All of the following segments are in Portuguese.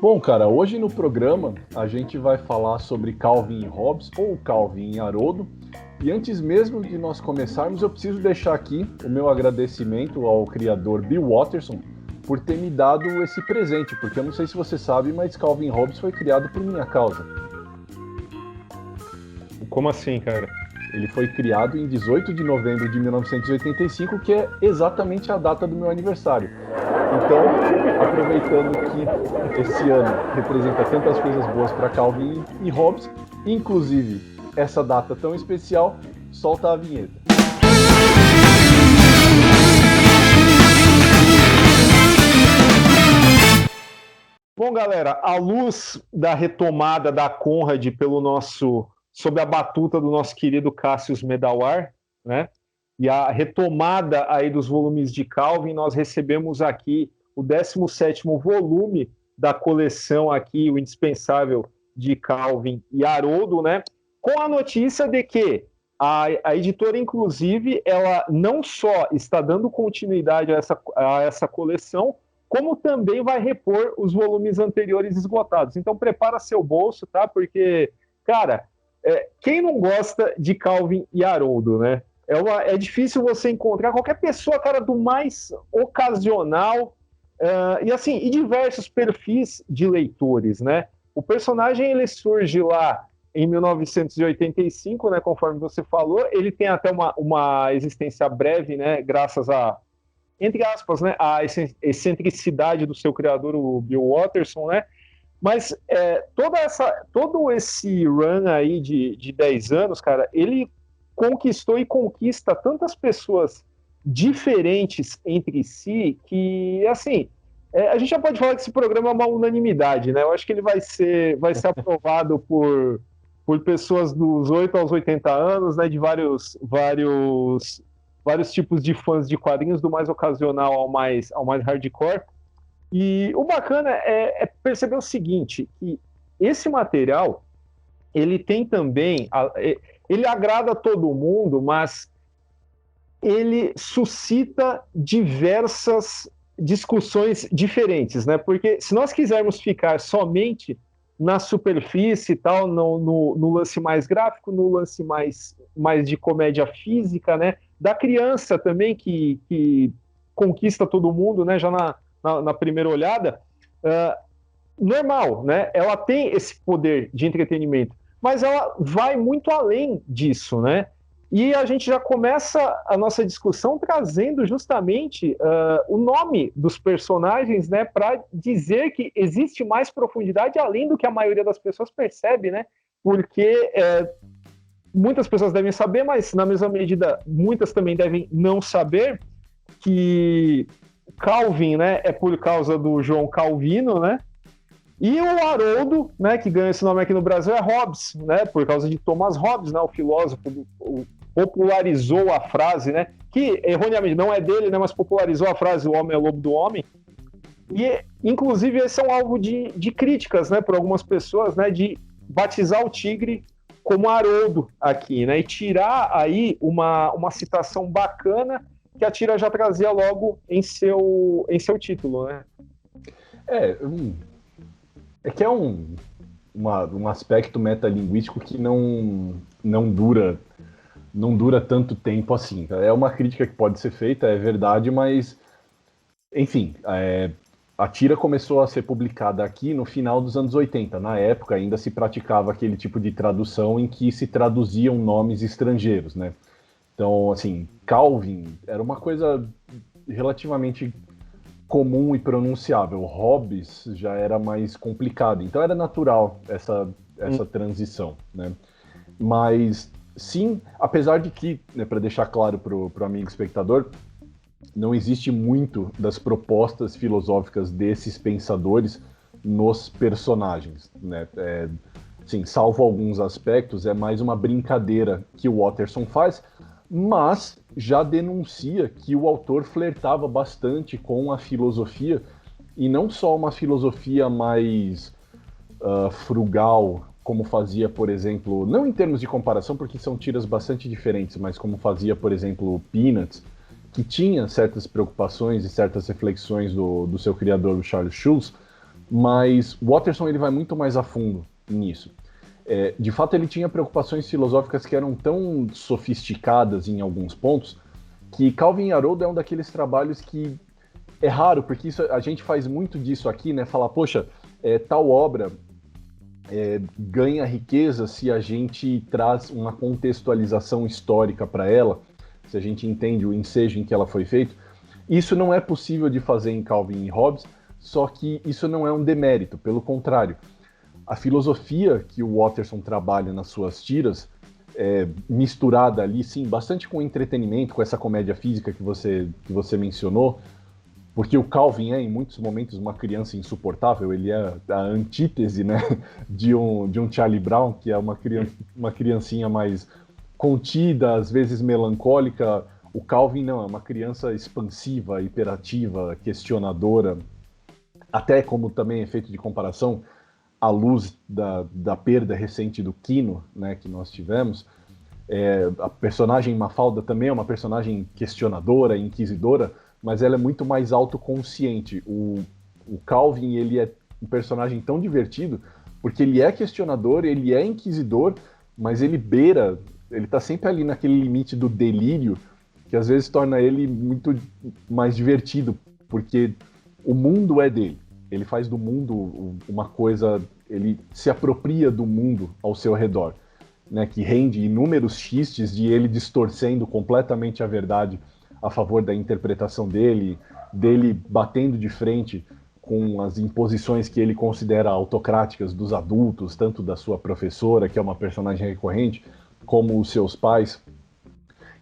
Bom, cara, hoje no programa a gente vai falar sobre Calvin e Hobbes, ou Calvin e Haroldo. E antes mesmo de nós começarmos, eu preciso deixar aqui o meu agradecimento ao criador Bill Watterson por ter me dado esse presente, porque eu não sei se você sabe, mas Calvin e Hobbes foi criado por minha causa. Como assim, cara? Ele foi criado em 18 de novembro de 1985, que é exatamente a data do meu aniversário. Então, aproveitando que esse ano representa tantas coisas boas para Calvin e Hobbes, inclusive essa data tão especial, solta a vinheta. Bom, galera, à luz da retomada da Conrad sob a batuta do nosso querido Cassius Medawar, né? E a retomada aí dos volumes de Calvin, nós recebemos aqui o 17º volume da coleção aqui, o indispensável de Calvin e Haroldo, né? Com a notícia de que a editora, inclusive, ela não só está dando continuidade a essa coleção, como também vai repor os volumes anteriores esgotados. Então prepara seu bolso, tá? Porque, cara, quem não gosta de Calvin e Haroldo, né? É difícil você encontrar qualquer pessoa, cara, do mais ocasional, e diversos perfis de leitores, né? O personagem, ele surge lá em 1985, né, conforme você falou, ele tem até uma existência breve, né, graças a, entre aspas, né, a excentricidade do seu criador, o Bill Watterson, né? Mas todo esse run aí de 10 anos, cara, ele conquistou e conquista tantas pessoas diferentes entre si que, assim, a gente já pode falar que esse programa é uma unanimidade, né? Eu acho que ele vai ser aprovado por pessoas dos 8 aos 80 anos, né? De vários tipos de fãs de quadrinhos, do mais ocasional ao mais hardcore. E o bacana é perceber o seguinte, que esse material, ele tem também, ele agrada a todo mundo, mas ele suscita diversas discussões diferentes, né? Porque se nós quisermos ficar somente na superfície e tal, no lance mais gráfico, no lance mais de comédia física, né? Da criança também, que conquista todo mundo, né? Já na primeira olhada, normal, né? Ela tem esse poder de entretenimento, mas ela vai muito além disso, né? E a gente já começa a nossa discussão trazendo justamente o nome dos personagens, né, para dizer que existe mais profundidade além do que a maioria das pessoas percebe, né? Porque muitas pessoas devem saber, mas na mesma medida muitas também devem não saber que Calvin, né, é por causa do João Calvino, né? E o Haroldo, né, que ganha esse nome aqui no Brasil, é Hobbes, né, por causa de Thomas Hobbes, né, o filósofo, popularizou a frase, né, que erroneamente não é dele, né, mas popularizou a frase o homem é lobo do homem. E, inclusive, esse é um alvo de críticas, né, por algumas pessoas, né, de batizar o tigre como Haroldo aqui, né, e tirar aí uma citação bacana que a tira já trazia logo em seu título, né. É que é um aspecto metalinguístico que não dura tanto tempo assim. É uma crítica que pode ser feita, é verdade, mas, enfim, a tira começou a ser publicada aqui no final dos anos 80. Na época ainda se praticava aquele tipo de tradução em que se traduziam nomes estrangeiros, né? Então, assim, Calvin era uma coisa relativamente comum e pronunciável. Hobbes já era mais complicado, então era natural essa transição, né? Mas sim, apesar de que, né, para deixar claro pro amigo espectador, não existe muito das propostas filosóficas desses pensadores nos personagens, né? Sim, salvo alguns aspectos, é mais uma brincadeira que o Watterson faz, mas já denuncia que o autor flertava bastante com a filosofia, e não só uma filosofia mais frugal, como fazia, por exemplo, não em termos de comparação, porque são tiras bastante diferentes, mas como fazia, por exemplo, Peanuts, que tinha certas preocupações e certas reflexões do seu criador, o Charles Schulz, mas o Watterson ele vai muito mais a fundo nisso. De fato, ele tinha preocupações filosóficas que eram tão sofisticadas em alguns pontos que Calvin e Haroldo é um daqueles trabalhos que é raro, porque a gente faz muito disso aqui, né? Falar, poxa, tal obra ganha riqueza se a gente traz uma contextualização histórica para ela, se a gente entende o ensejo em que ela foi feita. Isso não é possível de fazer em Calvin e Hobbes, só que isso não é um demérito, pelo contrário. A filosofia que o Watterson trabalha nas suas tiras, misturada ali, sim, bastante com entretenimento, com essa comédia física que você mencionou, porque o Calvin em muitos momentos, uma criança insuportável, ele é a antítese, né, de um Charlie Brown, que é uma criancinha mais contida, às vezes melancólica. O Calvin não, é uma criança expansiva, hiperativa, questionadora, até como também efeito de comparação, à luz da perda recente do Quino, né, que nós tivemos. A personagem Mafalda também é uma personagem questionadora, inquisidora, mas ela é muito mais autoconsciente. O Calvin, ele é um personagem tão divertido, porque ele é questionador, ele é inquisidor, mas ele tá sempre ali naquele limite do delírio, que às vezes torna ele muito mais divertido, porque o mundo é dele. Ele faz do mundo uma coisa, ele se apropria do mundo ao seu redor, né, que rende inúmeros xistes de ele distorcendo completamente a verdade a favor da interpretação dele batendo de frente com as imposições que ele considera autocráticas dos adultos, tanto da sua professora, que é uma personagem recorrente, como os seus pais.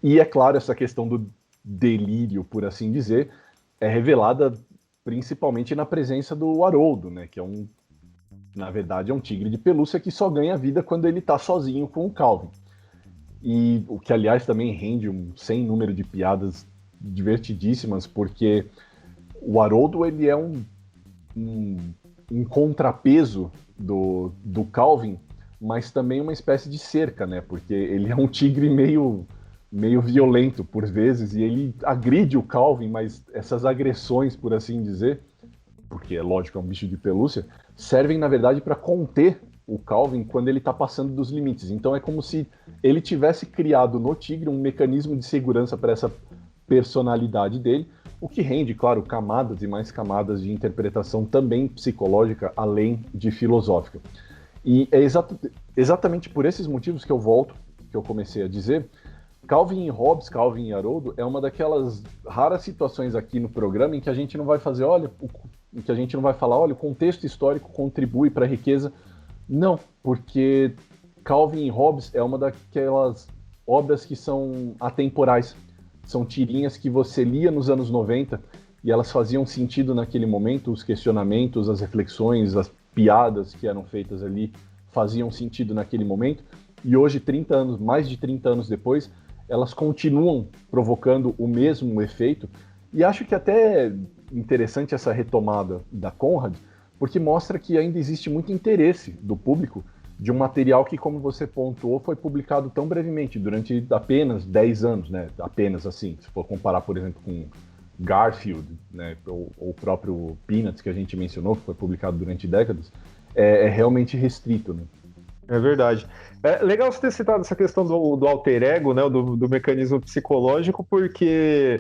E, é claro, essa questão do delírio, por assim dizer, é revelada principalmente na presença do Haroldo, né, que na verdade, é um tigre de pelúcia que só ganha vida quando ele está sozinho com o Calvin. E o que, aliás, também rende um sem número de piadas divertidíssimas, porque o Haroldo, ele é um contrapeso do Calvin, mas também uma espécie de cerca, né? Porque ele é um tigre meio violento, por vezes, e ele agride o Calvin, mas essas agressões, por assim dizer, porque é lógico, é um bicho de pelúcia, servem, na verdade, para conter o Calvin quando ele está passando dos limites. Então é como se ele tivesse criado no tigre um mecanismo de segurança para essa personalidade dele, o que rende, claro, camadas e mais camadas de interpretação também psicológica, além de filosófica. E é exatamente por esses motivos que eu comecei a dizer, Calvin e Hobbes, Calvin e Haroldo, é uma daquelas raras situações aqui no programa em que a gente não vai fazer, em que a gente não vai falar, olha, o contexto histórico contribui para a riqueza. Não, porque Calvin e Hobbes é uma daquelas obras que são atemporais. São tirinhas que você lia nos anos 90 e elas faziam sentido naquele momento, os questionamentos, as reflexões, as piadas que eram feitas ali faziam sentido naquele momento. E hoje, mais de 30 anos depois, elas continuam provocando o mesmo efeito. E acho que até é interessante essa retomada da Conrad, porque mostra que ainda existe muito interesse do público de um material que, como você pontuou, foi publicado tão brevemente, durante apenas 10 anos, né? Apenas assim, se for comparar, por exemplo, com Garfield, né? ou o próprio Peanuts, que a gente mencionou, que foi publicado durante décadas, é realmente restrito, né? É verdade. É legal você ter citado essa questão do alter ego, né? do mecanismo psicológico, porque...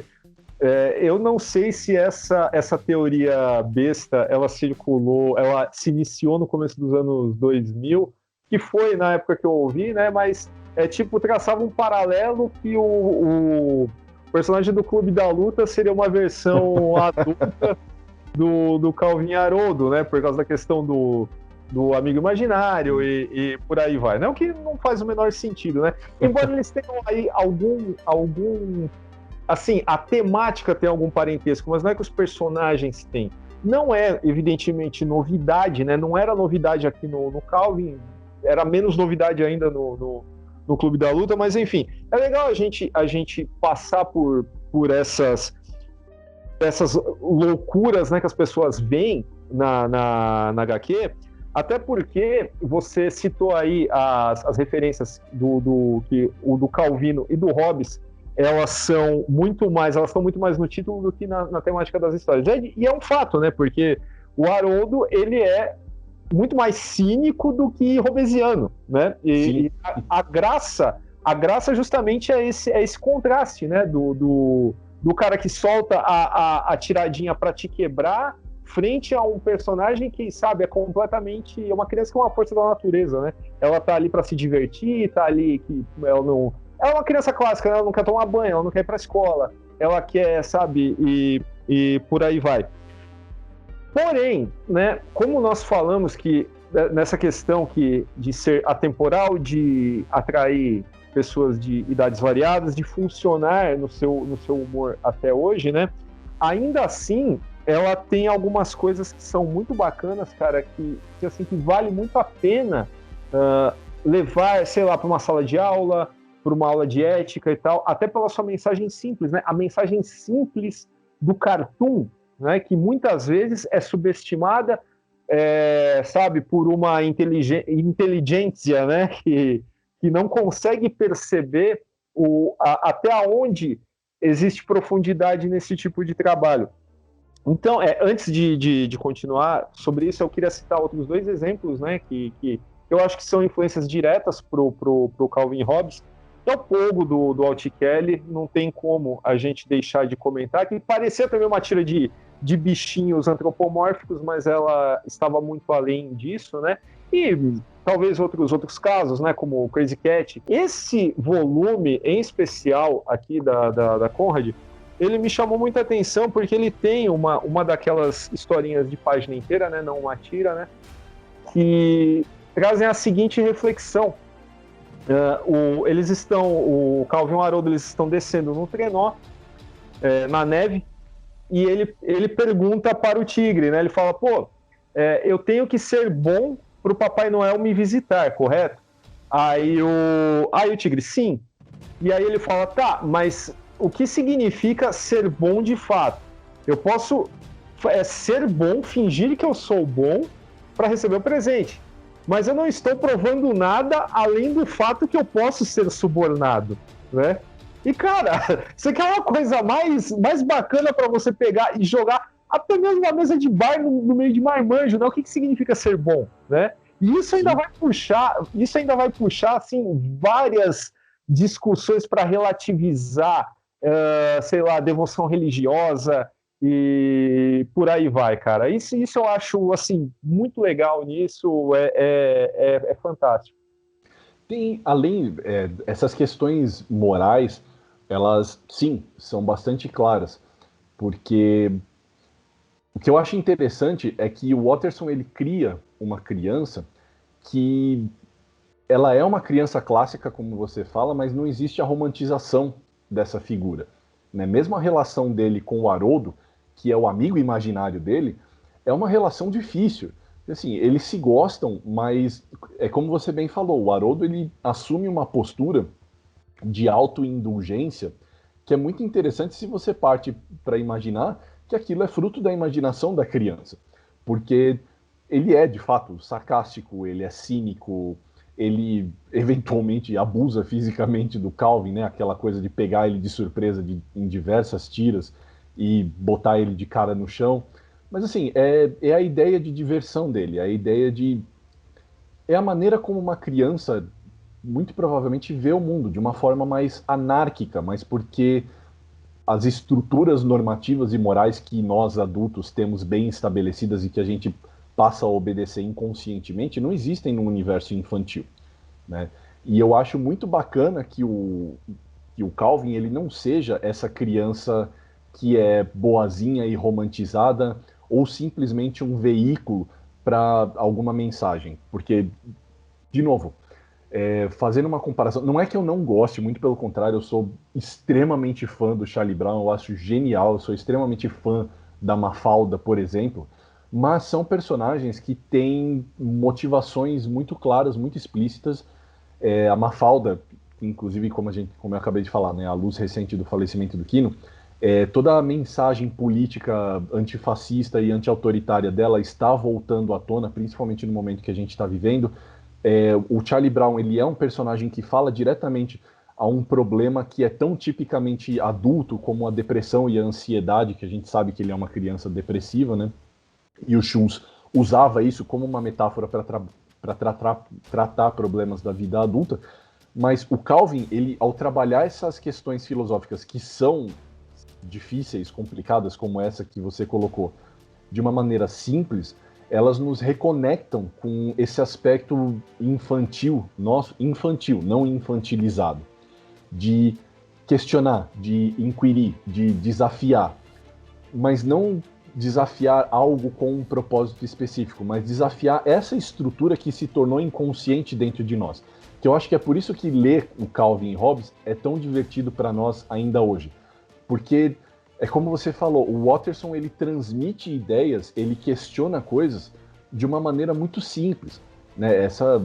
eu não sei se essa teoria besta, ela se iniciou no começo dos anos 2000, que foi na época que eu ouvi, né? Mas traçava um paralelo que o personagem do Clube da Luta seria uma versão adulta do Calvin Haroldo, né? Por causa da questão do amigo imaginário e por aí vai, né? O que não faz o menor sentido, né? Embora eles tenham aí algum assim, a temática tem algum parentesco, mas não é que os personagens têm. Não é, evidentemente, novidade, né? Não era novidade aqui no Calvin, era menos novidade ainda no Clube da Luta, mas enfim, é legal a gente passar por essas loucuras, né, que as pessoas veem na HQ, até porque você citou aí as referências do Calvino e do Hobbes. Elas estão muito mais no título do que na temática das histórias. E é um fato, né? Porque O Haroldo, ele é muito mais cínico do que robesiano, né? E a graça justamente é esse contraste, né? Do cara que solta a tiradinha para te quebrar, frente a um personagem que, sabe, é uma criança com uma força da natureza, né? Ela tá ali para se divertir, tá ali que ela não... Ela é uma criança clássica, né? Ela não quer tomar banho, ela não quer ir pra escola, ela quer, sabe, e por aí vai. Porém, né, como nós falamos que nessa questão de ser atemporal, de atrair pessoas de idades variadas, de funcionar no seu humor até hoje, né? Ainda assim, ela tem algumas coisas que são muito bacanas, cara, que vale muito a pena levar, sei lá, para uma sala de aula, para uma aula de ética e tal, até pela sua mensagem simples, né? A mensagem simples do cartoon, né? Que muitas vezes é subestimada, sabe, por uma inteligência, né? Que não consegue perceber até onde existe profundidade nesse tipo de trabalho. Então, antes de continuar sobre isso, eu queria citar outros dois exemplos, né, que eu acho que são influências diretas pro Calvin Hobbes, que é o Pogo do Walt Kelly. Não tem como a gente deixar de comentar, que parecia também uma tira de bichinhos antropomórficos, mas ela estava muito além disso, né? E talvez outros casos, né, como o Crazy Cat. Esse volume, em especial aqui da Conrad, ele me chamou muita atenção porque ele tem uma daquelas historinhas de página inteira, né, não uma tira, né, que trazem a seguinte reflexão. O Calvin e o Haroldo, eles estão descendo num trenó, na neve, e ele pergunta para o tigre, né, ele fala, eu tenho que ser bom para o Papai Noel me visitar, correto? Aí o tigre, sim. E aí ele fala, tá, mas o que significa ser bom de fato? Eu posso ser bom, fingir que eu sou bom para receber o presente, mas eu não estou provando nada além do fato que eu posso ser subornado, né? E, cara, isso aqui é uma coisa mais bacana para você pegar e jogar até mesmo uma mesa de bar no meio de marmanjo, né? O que significa ser bom, né? E isso ainda vai puxar, assim, várias discussões para relativizar, sei lá, devoção religiosa e por aí vai, cara. Isso eu acho, assim, muito legal nisso, é fantástico. Tem, além, essas questões morais, elas, sim, são bastante claras, porque o que eu acho interessante é que o Watterson, ele cria uma criança que ela é uma criança clássica, como você fala, mas não existe a romantização dessa figura, né? Mesmo a relação dele com o Haroldo, que é o amigo imaginário dele, é uma relação difícil. Assim, eles se gostam, mas é como você bem falou, o Haroldo, ele assume uma postura de autoindulgência que é muito interessante se você parte para imaginar que aquilo é fruto da imaginação da criança, porque ele é de fato sarcástico, ele é cínico, ele eventualmente abusa fisicamente do Calvin, né? Aquela coisa de pegar ele de surpresa em diversas tiras e botar ele de cara no chão. Mas assim, é a ideia de diversão dele, é a ideia de... É a maneira como uma criança muito provavelmente vê o mundo, de uma forma mais anárquica, mas porque as estruturas normativas e morais que nós adultos temos bem estabelecidas e que a gente passa a obedecer inconscientemente não existem no universo infantil, né? E eu acho muito bacana que o Calvin, ele não seja essa criança que é boazinha e romantizada ou simplesmente um veículo para alguma mensagem, porque, de novo, fazendo uma comparação, não é que eu não goste, muito pelo contrário, eu sou extremamente fã do Charlie Brown, eu acho genial, eu sou extremamente fã da Mafalda, por exemplo, mas são personagens que têm motivações muito claras, muito explícitas. A Mafalda, inclusive, como eu acabei de falar, né, a luz recente do falecimento do Quino, toda a mensagem política antifascista e anti-autoritária dela está voltando à tona, principalmente no momento que a gente está vivendo. O Charlie Brown, ele é um personagem que fala diretamente a um problema que é tão tipicamente adulto como a depressão e a ansiedade, que a gente sabe que ele é uma criança depressiva, né? E o Schultz usava isso como uma metáfora para tratar problemas da vida adulta, mas o Calvin, ele, ao trabalhar essas questões filosóficas que são difíceis, complicadas, como essa que você colocou, de uma maneira simples, elas nos reconectam com esse aspecto infantil, nosso, infantil, não infantilizado, de questionar, de inquirir, de desafiar, mas não desafiar algo com um propósito específico, mas desafiar essa estrutura que se tornou inconsciente dentro de nós. Que eu acho que é por isso que ler o Calvin e Hobbes é tão divertido para nós ainda hoje. Porque é como você falou, o Watterson ele transmite ideias, ele questiona coisas de uma maneira muito simples, né? Essa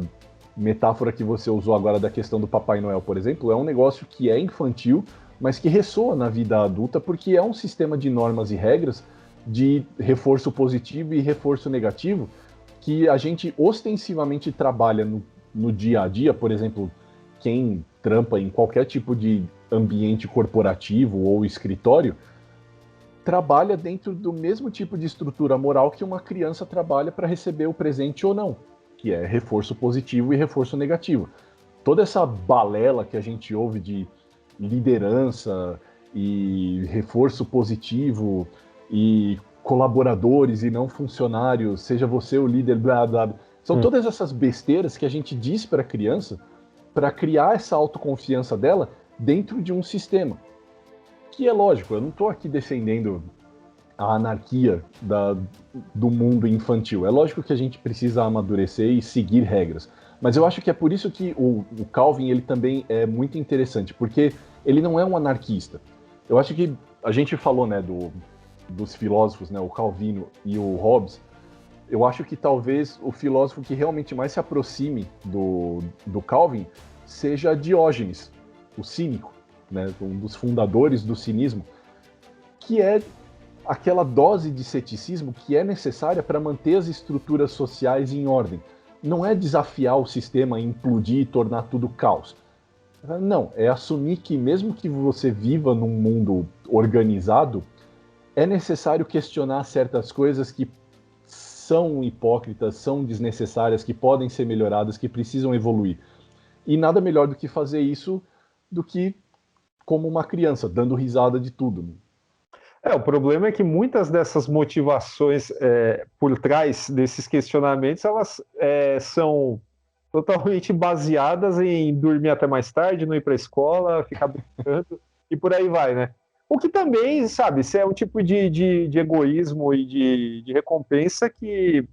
metáfora que você usou agora da questão do Papai Noel, por exemplo, é um negócio que é infantil, mas que ressoa na vida adulta porque é um sistema de normas e regras de reforço positivo e reforço negativo que a gente ostensivamente trabalha no dia a dia. Por exemplo, quem trampa em qualquer tipo de ambiente corporativo ou escritório trabalha dentro do mesmo tipo de estrutura moral que uma criança trabalha para receber o presente ou não, que é reforço positivo e reforço negativo. Toda essa balela que a gente ouve de liderança e reforço positivo e colaboradores e não funcionários, seja você o líder, blá blá blá. São todas essas besteiras que a gente diz para a criança para criar essa autoconfiança dela dentro de um sistema. Que é lógico, eu não estou aqui defendendo a anarquia do mundo infantil. É lógico que a gente precisa amadurecer e seguir regras. Mas eu acho que é por isso que o Calvin ele também é muito interessante, porque ele não é um anarquista. Eu acho que a gente falou, né, dos filósofos, né, o Calvino e o Hobbes. Eu acho que talvez o filósofo que realmente mais se aproxime do Calvin seja Diógenes, o cínico, né, um dos fundadores do cinismo, que é aquela dose de ceticismo que é necessária para manter as estruturas sociais em ordem. Não é desafiar o sistema, implodir e tornar tudo caos. Não, é assumir que mesmo que você viva num mundo organizado, é necessário questionar certas coisas que são hipócritas, são desnecessárias, que podem ser melhoradas, que precisam evoluir. E nada melhor do que fazer isso do que como uma criança, dando risada de tudo. O problema é que muitas dessas motivações por trás desses questionamentos, elas são totalmente baseadas em dormir até mais tarde, não ir para a escola, ficar brincando e por aí vai, né? O que também, sabe, isso é um tipo de egoísmo e de recompensa que,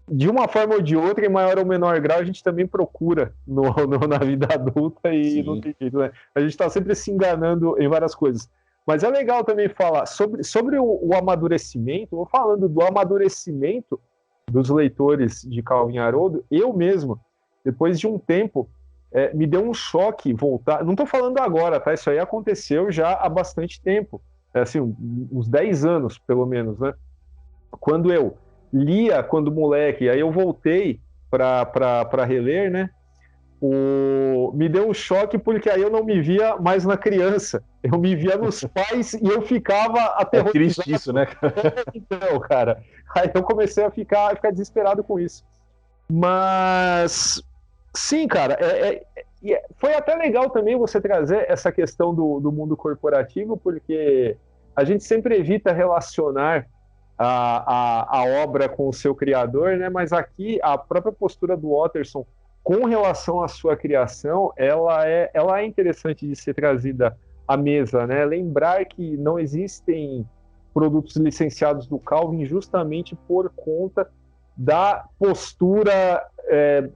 de uma forma ou de outra, em maior ou menor grau, a gente também procura na vida adulta e Sim. não tem jeito, né? A gente está sempre se enganando em várias coisas. Mas é legal também falar sobre o amadurecimento, ou falando do amadurecimento dos leitores de Calvin e Haroldo, eu mesmo, depois de um tempo, me deu um choque voltar. Não estou falando agora, tá? Isso aí aconteceu já há bastante tempo, assim, uns 10 anos, pelo menos, né? Quando eu lia quando moleque, aí eu voltei para reler, né? Me deu um choque porque aí eu não me via mais na criança, eu me via nos pais e eu ficava aterrorizado. É triste isso, né, cara? Então, cara, aí eu comecei a ficar desesperado com isso. Mas, sim, cara, foi até legal também você trazer essa questão do mundo corporativo, porque a gente sempre evita relacionar a obra com o seu criador, né? Mas aqui a própria postura do Watterson com relação à sua criação, ela é interessante de ser trazida à mesa, né? Lembrar que não existem produtos licenciados do Calvin justamente por conta da postura,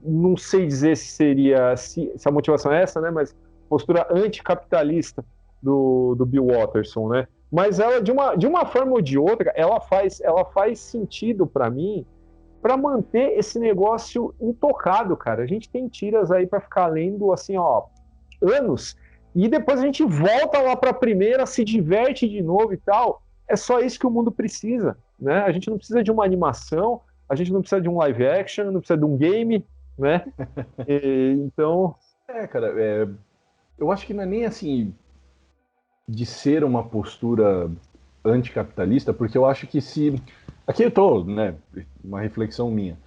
não sei dizer se seria, se a motivação é essa, né? Mas postura anticapitalista do Bill Watterson, né? Mas ela, de uma forma ou de outra, ela faz sentido para mim, para manter esse negócio intocado, cara. A gente tem tiras aí para ficar lendo, assim, ó, anos, e depois a gente volta lá para a primeira, se diverte de novo e tal. É só isso que o mundo precisa, né? A gente não precisa de uma animação, a gente não precisa de um live action, não precisa de um game, né? Então... cara, eu acho que não é nem assim de ser uma postura anticapitalista, porque eu acho que se Aqui eu tô, né? Uma reflexão minha.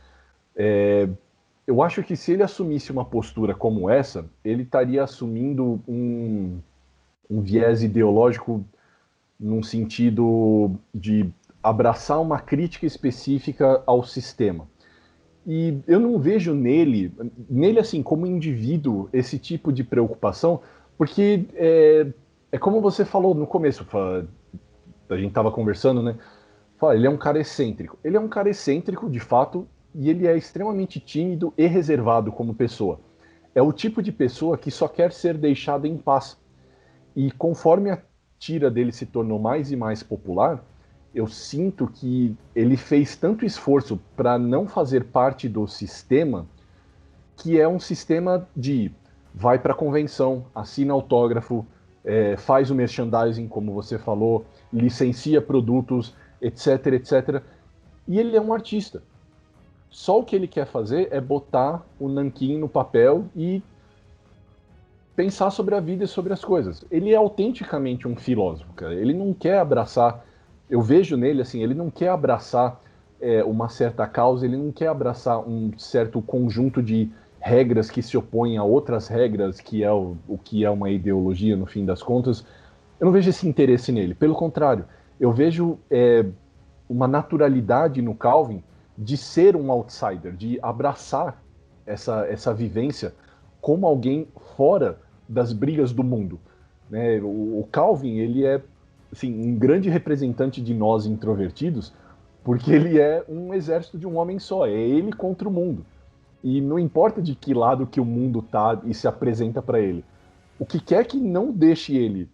Eu acho que se ele assumisse uma postura como essa, ele estaria assumindo um viés ideológico num sentido de abraçar uma crítica específica ao sistema. E eu não vejo nele assim, como indivíduo, esse tipo de preocupação, porque é como você falou no começo, a gente estava conversando, né? Fala, ele é um cara excêntrico. Ele é um cara excêntrico, de fato, e ele é extremamente tímido e reservado como pessoa. É o tipo de pessoa que só quer ser deixada em paz. E conforme a tira dele se tornou mais e mais popular, eu sinto que ele fez tanto esforço para não fazer parte do sistema, que é um sistema de vai para a convenção, assina autógrafo, faz o merchandising, como você falou, licencia produtos, etc, etc. E ele é um artista. Só o que ele quer fazer é botar o nanquim no papel e pensar sobre a vida e sobre as coisas. Ele é autenticamente um filósofo, cara. Ele não quer abraçar. Eu vejo nele assim, ele não quer abraçar uma certa causa, ele não quer abraçar um certo conjunto de regras que se opõem a outras regras, que é o que é uma ideologia no fim das contas. Eu não vejo esse interesse nele. Pelo contrário, eu vejo uma naturalidade no Calvin de ser um outsider, de abraçar essa vivência como alguém fora das brigas do mundo. Né? O Calvin, ele é assim, um grande representante de nós introvertidos, porque ele é um exército de um homem só, é ele contra o mundo. E não importa de que lado que o mundo tá e se apresenta para ele. O que quer que não deixe ele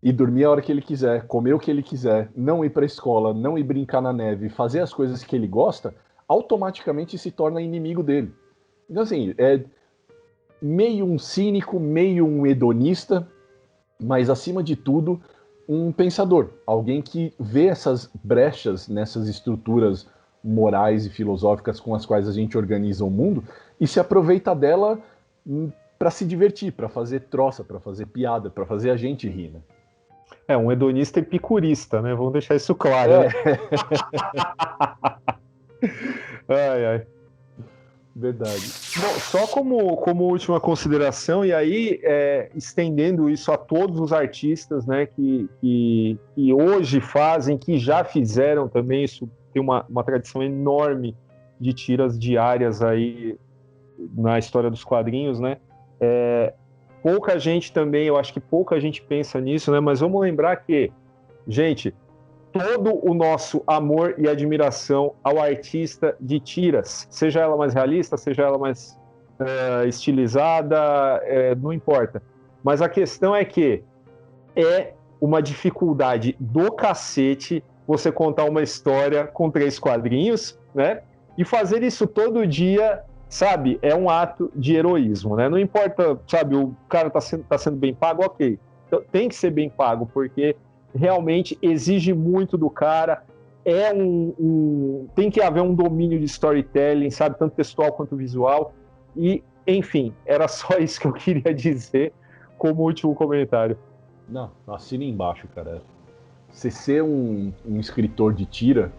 ir dormir a hora que ele quiser, comer o que ele quiser, não ir para a escola, não ir brincar na neve, fazer as coisas que ele gosta, automaticamente se torna inimigo dele. Então, assim, é meio um cínico, meio um hedonista, mas, acima de tudo, um pensador. Alguém que vê essas brechas nessas estruturas morais e filosóficas com as quais a gente organiza o mundo e se aproveita dela para se divertir, para fazer troça, para fazer piada, para fazer a gente rir, né? É, um hedonista epicurista, né? Vamos deixar isso claro, né? Ai, ai. Verdade. Bom, só como última consideração, e aí estendendo isso a todos os artistas, né, que hoje fazem, que já fizeram também, isso tem uma tradição enorme de tiras diárias aí na história dos quadrinhos, né? Pouca gente também, eu acho que pouca gente pensa nisso, né? Mas vamos lembrar que, gente, todo o nosso amor e admiração ao artista de tiras, seja ela mais realista, seja ela mais estilizada, não importa. Mas a questão é que é uma dificuldade do cacete você contar uma história com 3 quadrinhos, né? E fazer isso todo dia, sabe, é um ato de heroísmo, né? Não importa, sabe, o cara tá sendo bem pago, ok. Então, tem que ser bem pago, porque realmente exige muito do cara, tem que haver um domínio de storytelling, sabe, tanto textual quanto visual, e, enfim, era só isso que eu queria dizer como último comentário. Não, assina embaixo, cara. Você ser um escritor de tira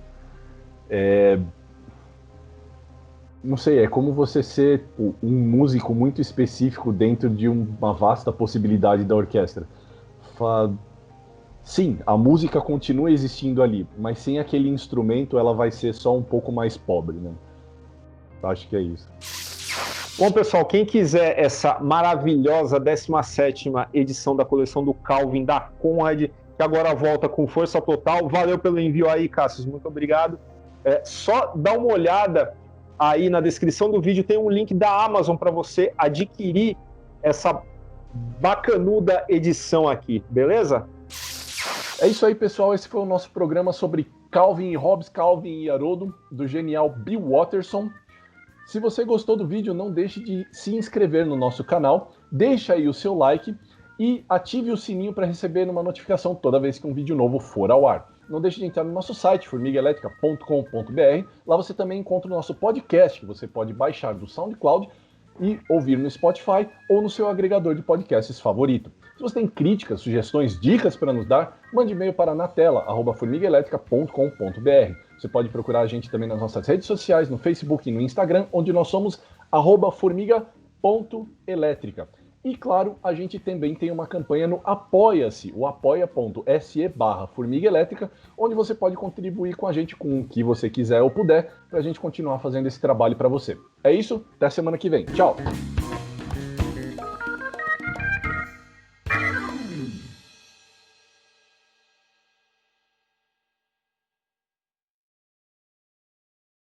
não sei, é como você ser um músico muito específico dentro de uma vasta possibilidade da orquestra. Sim, a música continua existindo ali, mas sem aquele instrumento ela vai ser só um pouco mais pobre, né? Acho que é isso. Bom, pessoal, quem quiser essa maravilhosa 17ª edição da coleção do Calvin da Conrad, que agora volta com força total, valeu pelo envio aí, Cassius, muito obrigado. Só dá uma olhada aí na descrição do vídeo, tem um link da Amazon para você adquirir essa bacanuda edição aqui, beleza? É isso aí, pessoal. Esse foi o nosso programa sobre Calvin e Hobbes, Calvin e Haroldo, do genial Bill Watterson. Se você gostou do vídeo, não deixe de se inscrever no nosso canal, deixa aí o seu like e ative o sininho para receber uma notificação toda vez que um vídeo novo for ao ar. Não deixe de entrar no nosso site, formigaelétrica.com.br. Lá você também encontra o nosso podcast, que você pode baixar do SoundCloud e ouvir no Spotify ou no seu agregador de podcasts favorito. Se você tem críticas, sugestões, dicas para nos dar, mande e-mail para natela@formigaelétrica.com.br. Você pode procurar a gente também nas nossas redes sociais, no Facebook e no Instagram, onde nós somos @formiga.elétrica. E claro, a gente também tem uma campanha no Apoia-se, o apoia.se/Formiga Elétrica, onde você pode contribuir com a gente com o que você quiser ou puder, para a gente continuar fazendo esse trabalho para você. É isso, até semana que vem. Tchau!